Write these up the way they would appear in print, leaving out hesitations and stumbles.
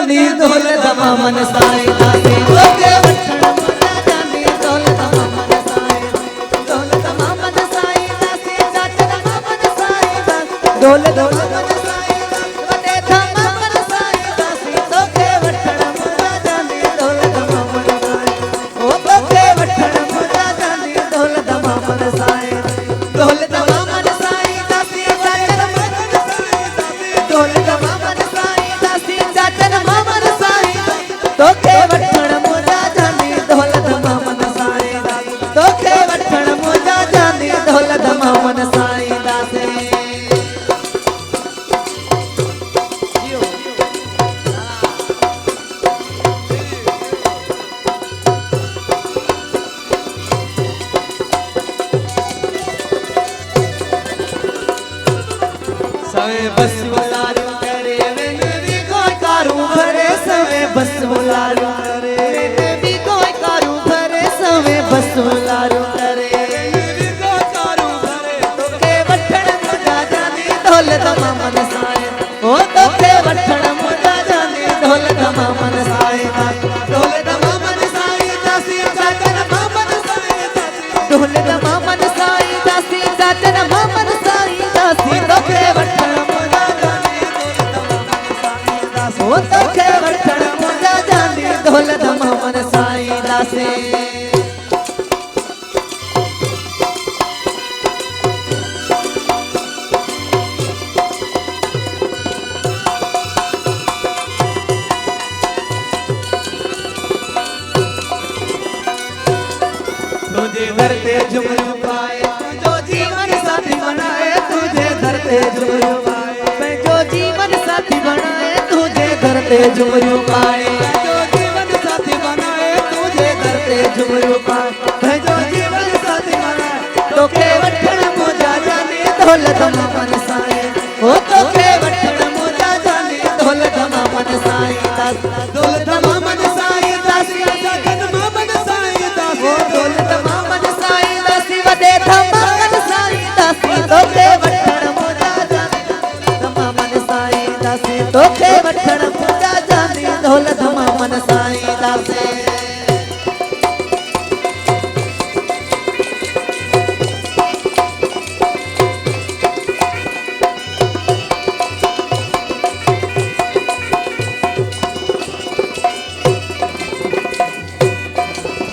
जानी दौलत मामन साईं दासी तोखे वठण मुंहिंजा जानी दौलत मामन साईं दौलत मामन साईं दासी जाचर मामन साईं दासी दौलत मामन साईं वॾे धाम मामन साईं दासी तोखे वठण मुंहिंजा जानी दौलत मामन साईं ओ तोखे वठण मुंहिंजा जानी दौलत मामन साईं दौलत मामन साईं दासी जाचर मामन साईं दासी दौलत मामन साईं दासी जाचर मामन साईं तोखे वठण मुंहिंजा जानी दौलत मामन साईं दासी तोखे वठण मुंहिंजा जानी दौलत मामन साईं दासी सवे बस बुलारू करे मैंने भी कोई कारू भरे सवे बस बुलारू करे मैंने भी कोई कारू भरे सवे बस बुलारू करे मैंने भी कोई कारू भरे तोखे वठण मुंहिंजा जानी दौलत मामन साईं ओ तोखे वठण मुंहिंजा जानी दौलत मामन साईं दौलत मामन साईं दासी जाचर मामन साईं दासी दौलत मामन साईं दासी जाचर मामन साईं दासी तोखे वठण मुंहिंजा जानी दौलत मामन साईं दासी ओ तोखे वठण मुंहिंजा जानी दौलत मामन साईं दासी तुझे दर पे झुमरू पाए जो जीवन साथी बनाए तुझे दर पे झुमरू पाए जो जीवन साथी बनाए तुझे दर पे झुमरू पाए जो जीवन साथी बनाए तुझे दर पे झुमरू पाए जो जीवन साथी बनाए तोखे वठण मुंहिंजा जानी दौलत मामन साईं ओ तोखे वठण मुंहिंजा जानी दौलत मामन साईं दासी दौलत मामन साईं दासी जगन मामन साईं दासी दौलत मामन साईं दासी वॾे धाम मामन साईं दासी तोखे वठण मुंहिंजा जानी दौलत मामन साईं दासी तोखे वठण मुंहिंजा जानी दौलत मामन साईं दासी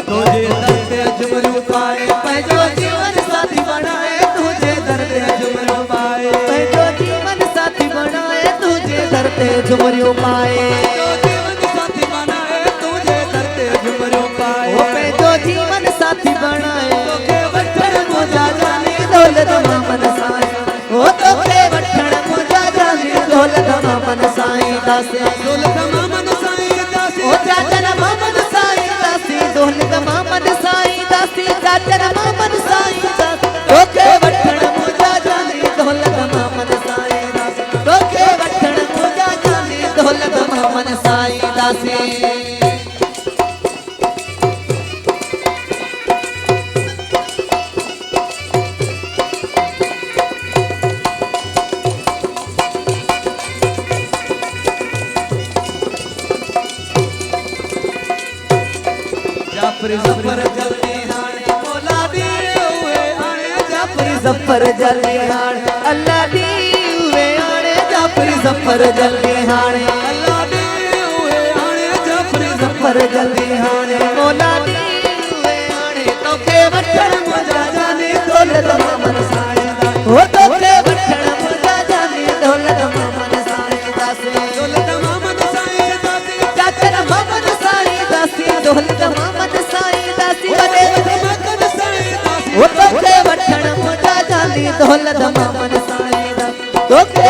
तुझे दर पे झुमरू पाए पंहिंजो जीवन साथी बनाए तुझे दर पे झुमरू पाए पंहिंजो जीवन साथी बनाए तुझे दर पे झुमरू पाए जीवन साथी बनाए तुझे दर पे झुमरू पाए ओ पंहिंजो जीवन साथी बनाए तोखे वठण मुंहिंजा जानी दौलत मामन साईं ओ तोखे वठण मुंहिंजा जानी दौलत मामन साईं दासी दौलत मामन साईं दासी ओ जाचर मामन साईं दासी दौलत मामन साईं दासी जाचर मामन साईं दासी तोखे वठण मुंहिंजा जानी दौलत मामन साईं दासी तोखे वठण मुंहिंजा जानी दौलत मामन साईं दासी जाफरी जफर जल्दी हाणे मौला दी हुए आणे जाफरी जफर जल्दी हाणे अल्लाह दी हुए आणे जाफरी जफर जल्दी हाणे अल्लाह दी हुए आणे जाफरी जफर जल्दी हाणे मौला दी हुए आणे तोखे वठण मुंहिंजा जानी दौलत मामन साईं दासी ओ तोखे वठण मुंहिंजा जानी दौलत मामन साईं दासी दौलत मामन साईं दासी जाचर मामन साईं दासी दौलत मामन साईं दासी वॾे मामन साईं दासी ओ तोखे वठण मुंहिंजा जानी दौलत मामन साईं दासी तोखे